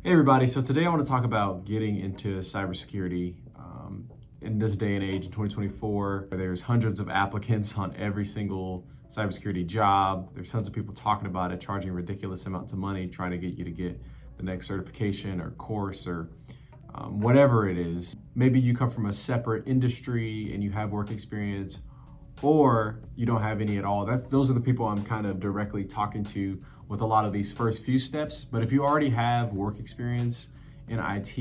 Hey everybody, so today I want to talk about getting into cybersecurity. In this day and age, in 2024, there's hundreds of applicants on every single cybersecurity job. There's tons of people talking about it, charging ridiculous amounts of money, trying to get you to get the next certification or course or whatever it is. Maybe you come from a separate industry and you have work experience, or you don't have any at all. Those are the people I'm kind of directly talking to with a lot of these first few steps. But if you already have work experience in IT,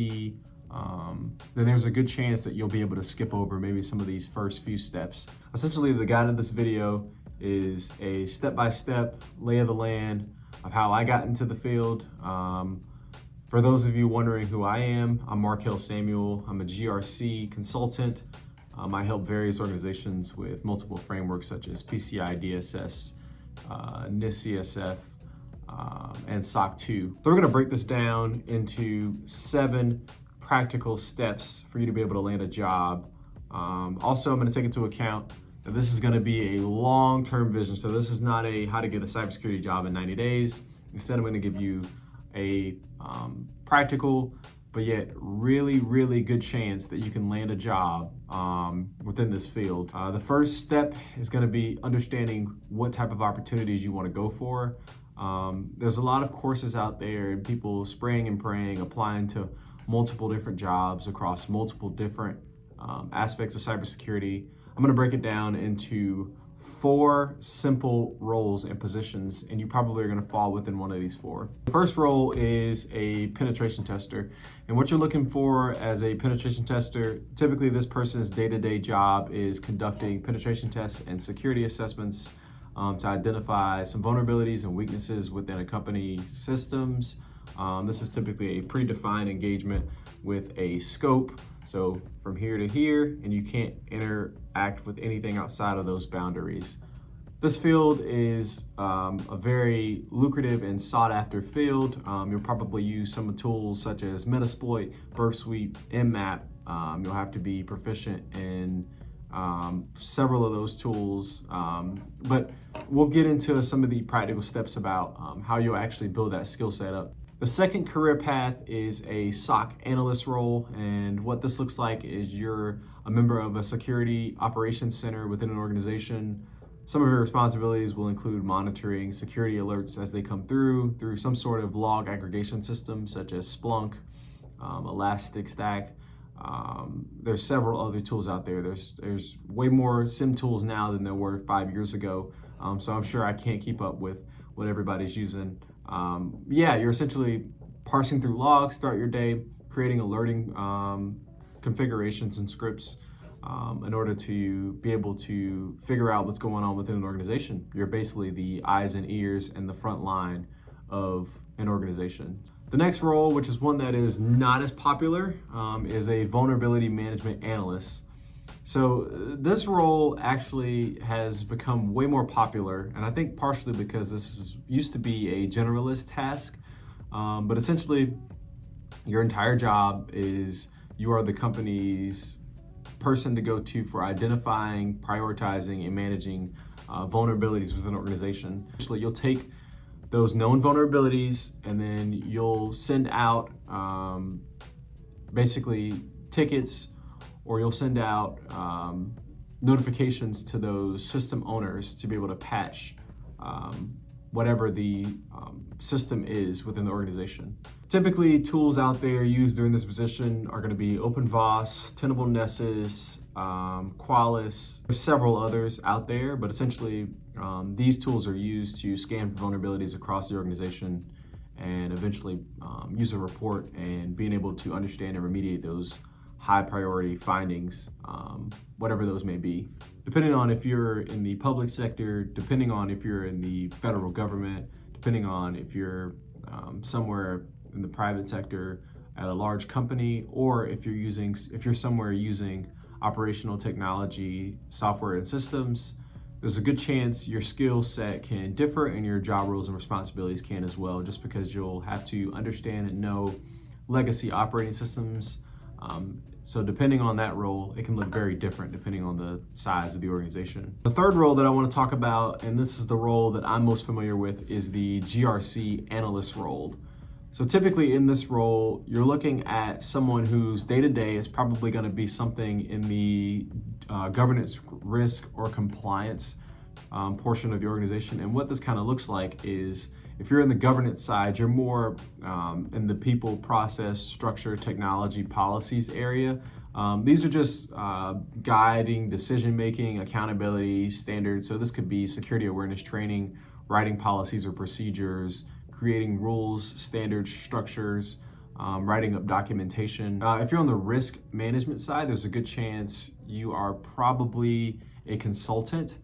then there's a good chance that you'll be able to skip over maybe some of these first few steps. Essentially, the guide of this video is a step-by-step lay of the land of how I got into the field. For those of you wondering who I am, I'm Markel Samuel. I'm a GRC consultant. I help various organizations with multiple frameworks such as PCI DSS, NIST CSF, and SOC 2. So we're going to break this down into 7 practical steps for you to be able to land a job. Also, I'm going to take into account that this is going to be a long-term vision. So this is not a how to get a cybersecurity job in 90 days. Instead, I'm going to give you a practical but yet really good chance that you can land a job within this field. The first step is going to be understanding what type of opportunities you want to go for. There's a lot of courses out there and people spraying and praying, applying to multiple different jobs across multiple different aspects of cybersecurity. I'm going to break it down into 4 simple roles and positions, and you probably are going to fall within one of these 4. The first role is a penetration tester, and what you're looking for as a penetration tester, typically this person's day-to-day job is conducting penetration tests and security assessments to identify some vulnerabilities and weaknesses within a company's systems. This is typically a predefined engagement with a scope, so from here to here, and you can't interact with anything outside of those boundaries. This field is a very lucrative and sought after field. You'll probably use some tools such as Metasploit, Burp Suite, Nmap. You'll have to be proficient in several of those tools, but we'll get into some of the practical steps about how you'll actually build that skill set up. The second career path is a SOC Analyst role, and what this looks like is you're a member of a security operations center within an organization. Some of your responsibilities will include monitoring security alerts as they come through some sort of log aggregation system such as Splunk, Elastic Stack. There's several other tools out there. There's way more SIM tools now than there were 5 years ago, so I'm sure I can't keep up with what everybody's using. You're essentially parsing through logs throughout your day, creating alerting configurations and scripts in order to be able to figure out what's going on within an organization. You're basically the eyes and ears and the front line of an organization. The next role, which is one that is not as popular, is a vulnerability management analyst. So this role actually has become way more popular, and I think partially because used to be a generalist task, but essentially your entire job is you are the company's person to go to for identifying, prioritizing, and managing vulnerabilities within an organization. Actually, you'll take those known vulnerabilities and then you'll send out basically tickets, or you'll send out notifications to those system owners to be able to patch whatever the system is within the organization. Typically, tools out there used during this position are going to be OpenVAS, Tenable Nessus, Qualys. There's several others out there, but essentially these tools are used to scan for vulnerabilities across the organization and eventually use a report and being able to understand and remediate those high priority findings, whatever those may be. Depending on if you're in the public sector, depending on if you're in the federal government, depending on if you're somewhere in the private sector at a large company, or if you're somewhere using operational technology, software and systems, there's a good chance your skill set can differ and your job roles and responsibilities can as well, just because you'll have to understand and know legacy operating systems. So depending on that role, it can look very different depending on the size of the organization. The third role that I want to talk about, and this is the role that I'm most familiar with, is the GRC Analyst role. So typically in this role, you're looking at someone whose day-to-day is probably going to be something in the governance, risk, or compliance portion of the organization. And what this kind of looks like is, if you're in the governance side, you're more in the people, process, structure, technology, policies area. These are just guiding decision-making, accountability, standards. So this could be security awareness training, writing policies or procedures, creating rules, standards, structures, writing up documentation. If you're on the risk management side, there's a good chance you are probably a consultant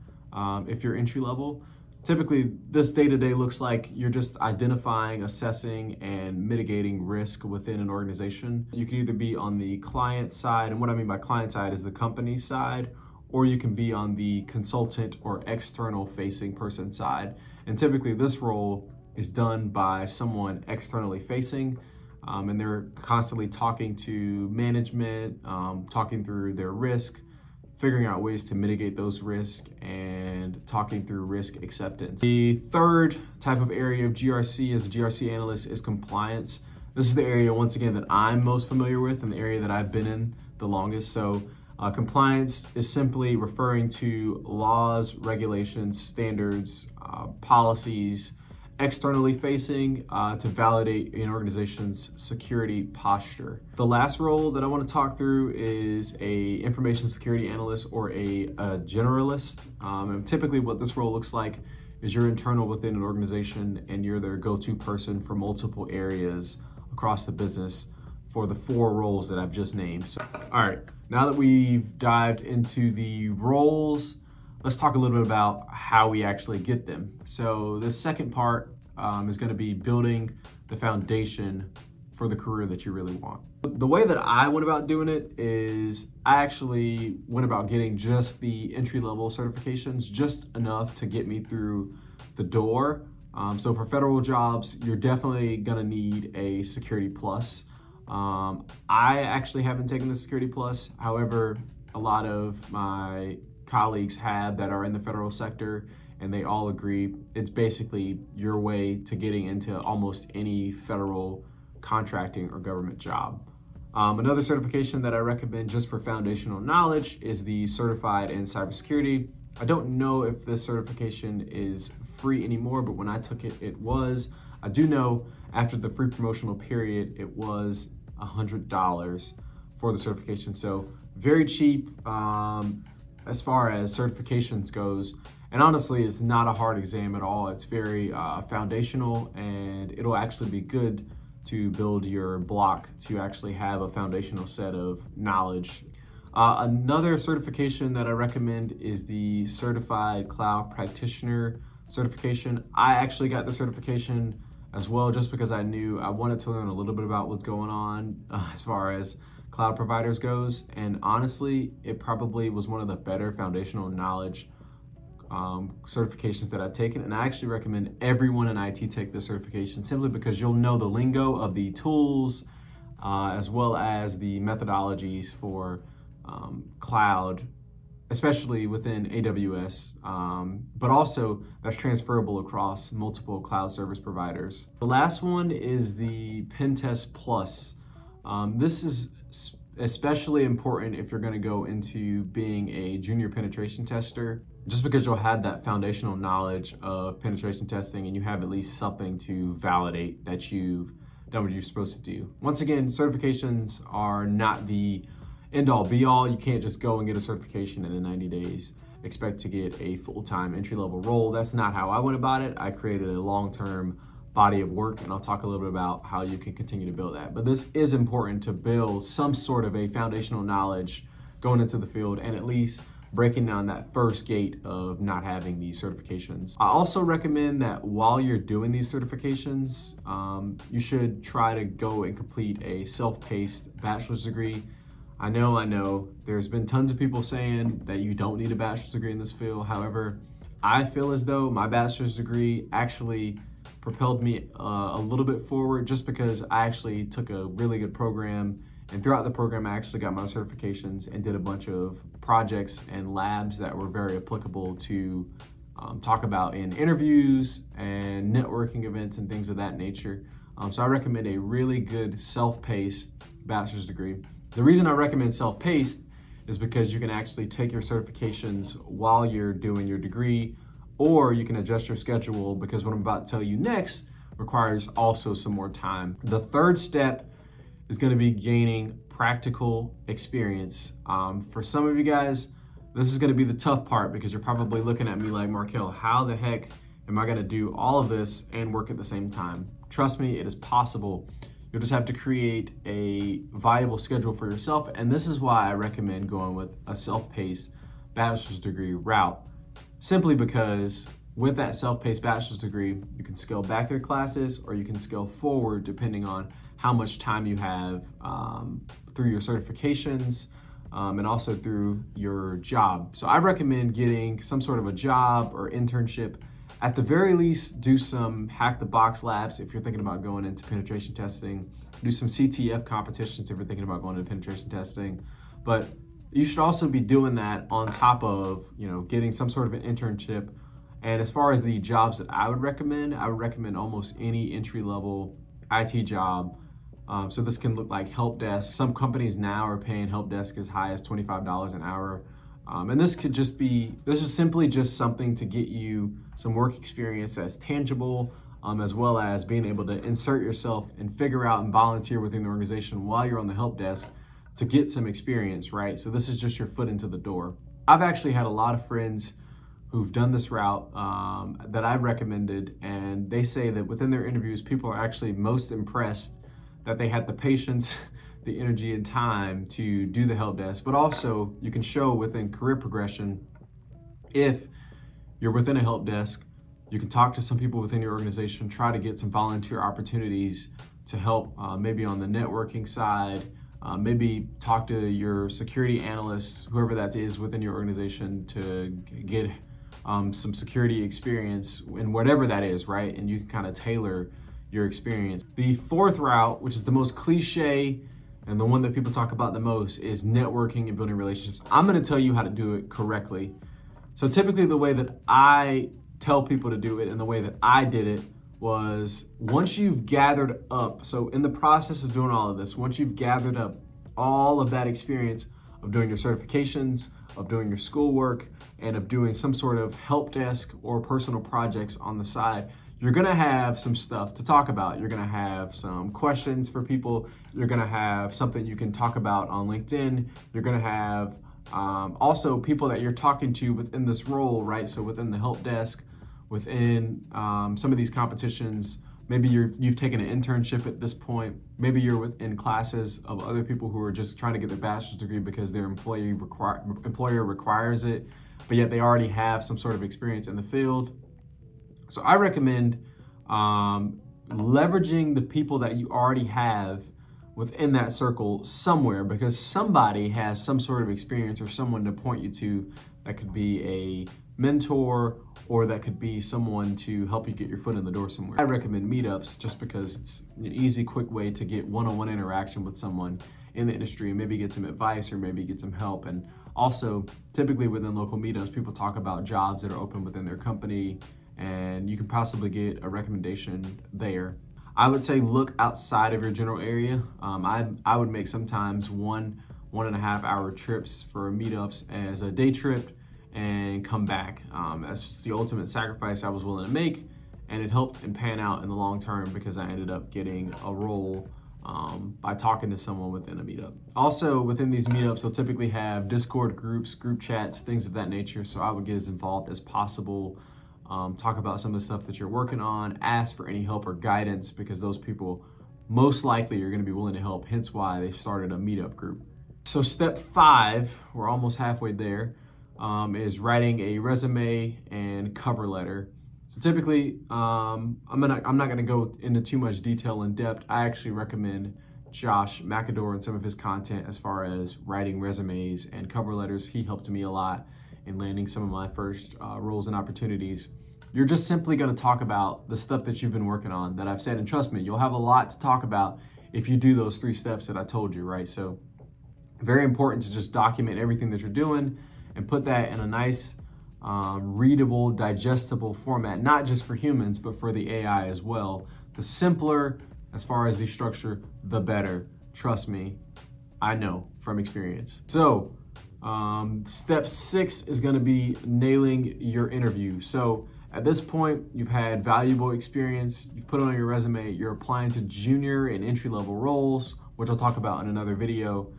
if you're entry level. Typically, this day-to-day looks like you're just identifying, assessing, and mitigating risk within an organization. You can either be on the client side, and what I mean by client side is the company side, or you can be on the consultant or external facing person side. And typically this role is done by someone externally facing, and they're constantly talking to management, talking through their risk, figuring out ways to mitigate those risks, and talking through risk acceptance. The third type of area of GRC as a GRC analyst is compliance. This is the area, once again, that I'm most familiar with and the area that I've been in the longest. So compliance is simply referring to laws, regulations, standards, policies, externally facing to validate an organization's security posture. The last role that I want to talk through is a information security analyst or a generalist. And typically what this role looks like is you're internal within an organization and you're their go-to person for multiple areas across the business for the 4 roles that I've just named. So, all right, now that we've dived into the roles, let's talk a little bit about how we actually get them. So the second part is going to be building the foundation for the career that you really want. The way that I went about doing it is I actually went about getting just the entry-level certifications, just enough to get me through the door. So for federal jobs, you're definitely going to need a Security Plus. I actually haven't taken the Security Plus. However, a lot of my colleagues have that are in the federal sector, and they all agree it's basically your way to getting into almost any federal contracting or government job. Another certification that I recommend just for foundational knowledge is the Certified in Cybersecurity. I don't know if this certification is free anymore, but when I took it, it was. I do know after the free promotional period, it was $100 for the certification. So very cheap as far as certifications goes. And honestly, it's not a hard exam at all. It's very foundational, and it'll actually be good to build your block to actually have a foundational set of knowledge. Another certification that I recommend is the Certified Cloud Practitioner certification. I actually got the certification as well just because I knew I wanted to learn a little bit about what's going on as far as cloud providers goes. And honestly, it probably was one of the better foundational knowledge certifications that I've taken, and I actually recommend everyone in IT take this certification simply because you'll know the lingo of the tools as well as the methodologies for cloud, especially within AWS, but also that's transferable across multiple cloud service providers. The last one is the Pentest Plus. This is especially important if you're going to go into being a junior penetration tester, just because you'll have that foundational knowledge of penetration testing and you have at least something to validate that you've done what you're supposed to do. Once again, certifications are not the end-all be-all. You can't just go and get a certification and in 90 days expect to get a full-time entry-level role. That's not how I went about it. I created a long-term body of work, and I'll talk a little bit about how you can continue to build that. But this is important to build some sort of a foundational knowledge going into the field and at least breaking down that first gate of not having these certifications. I also recommend that while you're doing these certifications, you should try to go and complete a self-paced bachelor's degree. I know, there's been tons of people saying that you don't need a bachelor's degree in this field. However, I feel as though my bachelor's degree actually propelled me a little bit forward just because I actually took a really good program, and throughout the program I actually got my certifications and did a bunch of projects and labs that were very applicable to talk about in interviews and networking events and things of that nature. So I recommend a really good self-paced bachelor's degree. The reason I recommend self-paced is because you can actually take your certifications while you're doing your degree, or you can adjust your schedule, because what I'm about to tell you next requires also some more time. The third step is going to be gaining practical experience. For some of you guys, this is going to be the tough part, because you're probably looking at me like, Markel, how the heck am I going to do all of this and work at the same time? Trust me, it is possible. You'll just have to create a viable schedule for yourself. And this is why I recommend going with a self-paced bachelor's degree route, simply because with that self-paced bachelor's degree, you can scale back your classes or you can scale forward depending on how much time you have through your certifications and also through your job. So I recommend getting some sort of a job or internship. At the very least, do some hack the box labs if you're thinking about going into penetration testing. Do some CTF competitions if you're thinking about going into penetration testing. But you should also be doing that on top of, getting some sort of an internship. And as far as the jobs that I would recommend almost any entry-level IT job. So this can look like help desk. Some companies now are paying help desk as high as $25 an hour. And this is simply just something to get you some work experience that's tangible, as well as being able to insert yourself and figure out and volunteer within the organization while you're on the help desk to get some experience, right? So this is just your foot into the door. I've actually had a lot of friends who've done this route that I've recommended, and they say that within their interviews, people are actually most impressed that they had the patience, the energy and time to do the help desk. But also you can show within career progression, if you're within a help desk, you can talk to some people within your organization, try to get some volunteer opportunities to help maybe on the networking side, maybe talk to your security analysts, whoever that is within your organization, to get some security experience in whatever that is, right? And you can kind of tailor your experience. The fourth route, which is the most cliche and the one that people talk about the most, is networking and building relationships. I'm gonna tell you how to do it correctly. So typically the way that I tell people to do it and the way that I did it was, once you've gathered up, so in the process of doing all of this, once you've gathered up all of that experience of doing your certifications, of doing your schoolwork, and of doing some sort of help desk or personal projects on the side, you're gonna have some stuff to talk about. You're gonna have some questions for people. You're gonna have something you can talk about on LinkedIn. You're gonna have also people that you're talking to within this role, right? So within the help desk, within some of these competitions, maybe you've taken an internship at this point. Maybe you're within classes of other people who are just trying to get their bachelor's degree because their employer requires it, but yet they already have some sort of experience in the field. So I recommend leveraging the people that you already have within that circle somewhere, because somebody has some sort of experience or someone to point you to. That could be a mentor, or that could be someone to help you get your foot in the door somewhere. I recommend meetups just because it's an easy, quick way to get one-on-one interaction with someone in the industry and maybe get some advice or maybe get some help. And also, typically within local meetups, people talk about jobs that are open within their company, and you can possibly get a recommendation there. I would say look outside of your general area. I would make sometimes 1.5 hour trips for meetups as a day trip and come back. That's just the ultimate sacrifice I was willing to make, and it helped and pan out in the long term because I ended up getting a role by talking to someone within a meetup. Also, within these meetups, they'll typically have Discord groups, group chats, things of that nature, so I would get as involved as possible. Talk about some of the stuff that you're working on, ask for any help or guidance, because those people most likely are going to be willing to help, hence why they started a meetup group. So step 5, we're almost halfway there, is writing a resume and cover letter. So typically, I'm not going to go into too much detail in depth. I actually recommend Josh McAdor and some of his content as far as writing resumes and cover letters. He helped me a lot in landing some of my first roles and opportunities. You're just simply going to talk about the stuff that you've been working on that I've said, and trust me, you'll have a lot to talk about if you do those 3 steps that I told you, right? So very important to just document everything that you're doing and put that in a nice, readable, digestible format, not just for humans, but for the AI as well. The simpler as far as the structure, the better. Trust me, I know from experience. So step 6 is going to be nailing your interview. So at this point, you've had valuable experience, you've put it on your resume, you're applying to junior and entry-level roles, which I'll talk about in another video.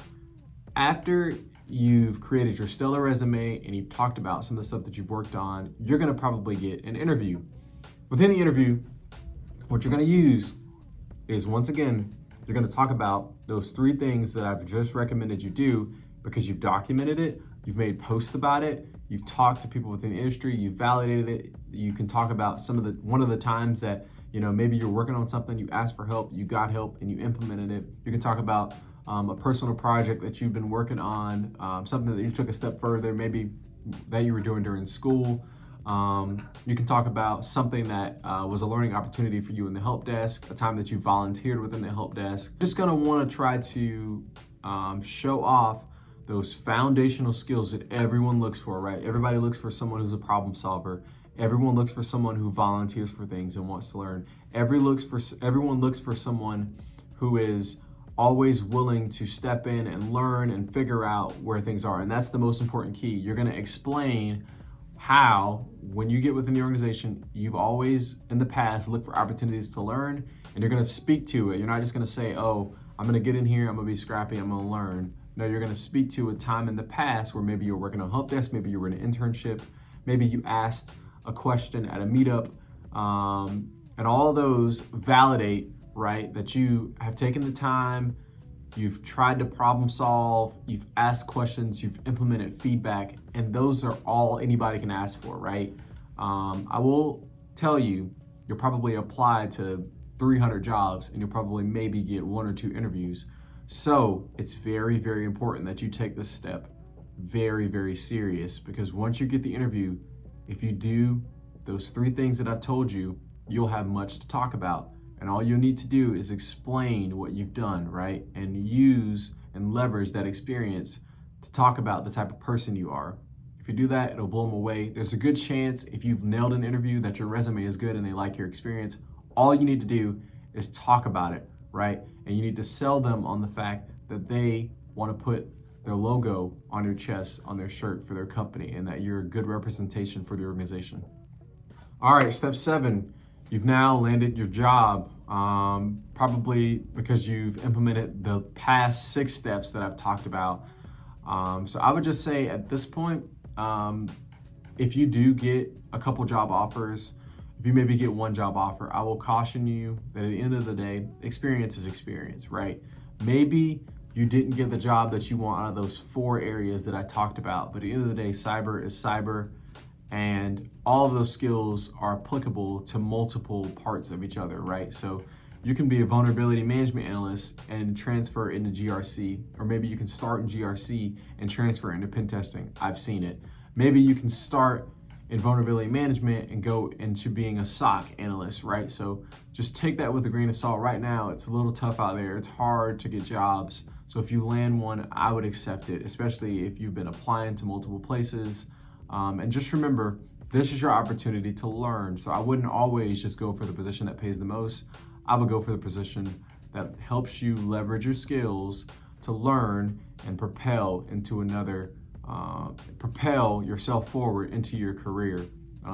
After you've created your stellar resume and you've talked about some of the stuff that you've worked on, you're going to probably get an interview. Within the interview, what you're going to use is, once again, you're going to talk about those 3 things that I've just recommended you do, because you've documented it, you've made posts about it, you've talked to people within the industry, you've validated it. You can talk about one of the times that, maybe you're working on something, you asked for help, you got help, and you implemented it. You can talk about a personal project that you've been working on, something that you took a step further, maybe that you were doing during school. You can talk about something that was a learning opportunity for you in the help desk, a time that you volunteered within the help desk. Just gonna wanna try to show off those foundational skills that everyone looks for, right? Everybody looks for someone who's a problem solver. Everyone looks for someone who volunteers for things and wants to learn. Everyone looks for someone who is always willing to step in and learn and figure out where things are. And that's the most important key. You're gonna explain how, when you get within the organization, you've always in the past looked for opportunities to learn, and you're gonna speak to it. You're not just gonna say, oh, I'm gonna get in here, I'm gonna be scrappy, I'm gonna learn. No, you're gonna speak to a time in the past where maybe you're working on help desk, maybe you were in an internship, maybe you asked a question at a meetup, and all of those validate, right, that you have taken the time, you've tried to problem solve, you've asked questions, you've implemented feedback, and those are all anybody can ask for, right? I will tell you, you'll probably apply to 300 jobs and you'll probably maybe get 1 or 2 interviews. So it's very, very important that you take this step very, very serious, because once you get the interview, if you do those 3 things that I've told you, you'll have much to talk about. And all you'll need to do is explain what you've done, right? And use and leverage that experience to talk about the type of person you are. If you do that, it'll blow them away. There's a good chance, if you've nailed an interview, that your resume is good and they like your experience. All you need to do is talk about it, right? And you need to sell them on the fact that they want to put their logo on your chest, on their shirt for their company, and that you're a good representation for the organization. All right, step 7. You've now landed your job, probably because you've implemented the past 6 steps that I've talked about. So I would just say at this point, if you do get a couple job offers, if you maybe get 1 job offer, I will caution you that at the end of the day, experience is experience, right? Maybe you didn't get the job that you want out of those 4 areas that I talked about, but at the end of the day, cyber is cyber. And all of those skills are applicable to multiple parts of each other, right? So you can be a vulnerability management analyst and transfer into GRC, or maybe you can start in GRC and transfer into pen testing. I've seen it. Maybe you can start in vulnerability management and go into being a SOC analyst, right? So just take that with a grain of salt. Right now, it's a little tough out there. It's hard to get jobs. So if you land one, I would accept it, especially if you've been applying to multiple places. And just remember, this is your opportunity to learn. So I wouldn't always just go for the position that pays the most. I would go for the position that helps you leverage your skills to learn and propel yourself forward into your career.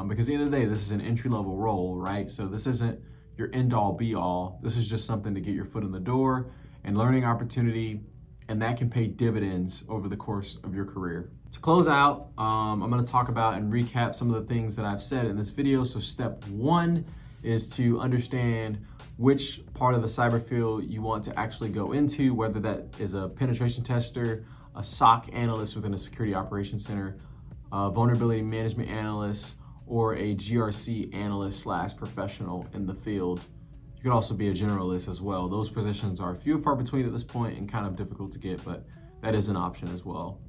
Because at the end of the day, this is an entry-level role, right? So this isn't your end-all be-all. This is just something to get your foot in the door and learning opportunity, and that can pay dividends over the course of your career. To close out, I'm going to talk about and recap some of the things that I've said in this video. So step 1 is to understand which part of the cyber field you want to actually go into, whether that is a penetration tester, a SOC analyst within a security operations center, a vulnerability management analyst, or a GRC analyst / professional in the field. You could also be a generalist as well. Those positions are few and far between at this point and kind of difficult to get, but that is an option as well.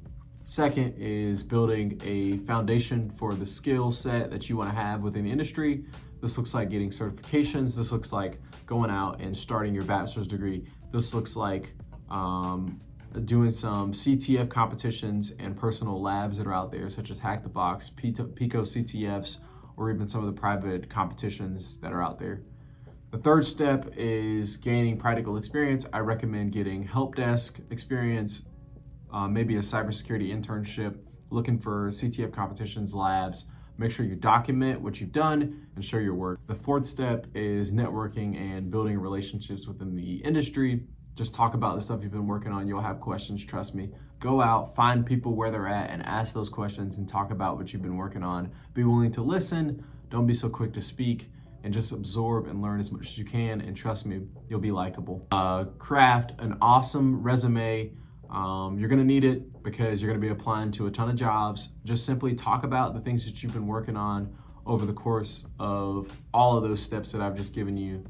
Second is building a foundation for the skill set that you want to have within the industry. This looks like getting certifications. This looks like going out and starting your bachelor's degree. This looks like doing some CTF competitions and personal labs that are out there, such as Hack the Box, Pico CTFs, or even some of the private competitions that are out there. The third step is gaining practical experience. I recommend getting help desk experience, maybe a cybersecurity internship, looking for CTF competitions, labs. Make sure you document what you've done and show your work. The fourth step is networking and building relationships within the industry. Just talk about the stuff you've been working on. You'll have questions, trust me. Go out, find people where they're at and ask those questions and talk about what you've been working on. Be willing to listen. Don't be so quick to speak, and just absorb and learn as much as you can. And trust me, you'll be likable. Craft an awesome resume. You're gonna need it because you're gonna be applying to a ton of jobs. Just simply talk about the things that you've been working on over the course of all of those steps that I've just given you.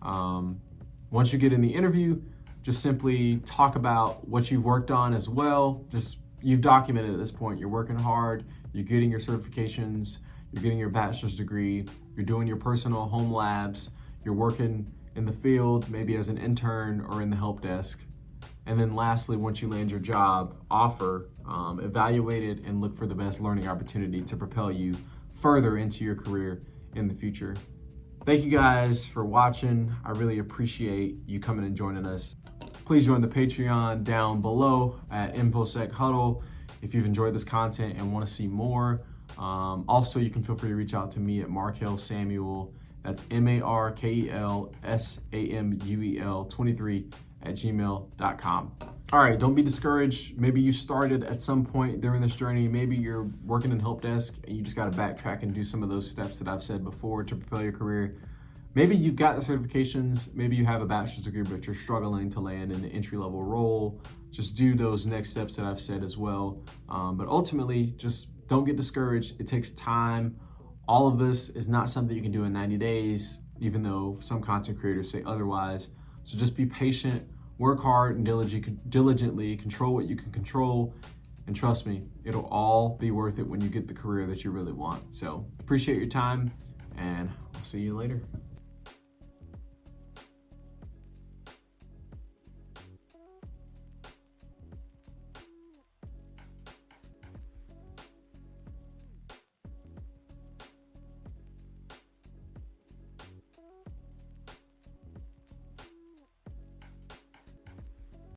Once you get in the interview, just simply talk about what you've worked on as well. You've documented at this point. You're working hard, you're getting your certifications, you're getting your bachelor's degree, you're doing your personal home labs, you're working in the field, maybe as an intern or in the help desk. And then lastly, once you land your job offer, evaluate it and look for the best learning opportunity to propel you further into your career in the future. Thank you guys for watching. I really appreciate you coming and joining us. Please join the Patreon down below at InfoSec Huddle if you've enjoyed this content and want to see more. Also, you can feel free to reach out to me at Markel Samuel. That's MarkelSamuel23@gmail.com. All right, don't be discouraged. Maybe you started at some point during this journey. Maybe you're working in help desk and you just got to backtrack and do some of those steps that I've said before to propel your career. Maybe you've got the certifications. Maybe you have a bachelor's degree, but you're struggling to land in an entry-level role. Just do those next steps that I've said as well. But ultimately, just don't get discouraged. It takes time. All of this is not something you can do in 90 days, even though some content creators say otherwise. So just be patient, work hard and diligently, control what you can control, and trust me, it'll all be worth it when you get the career that you really want. So appreciate your time, and I'll see you later.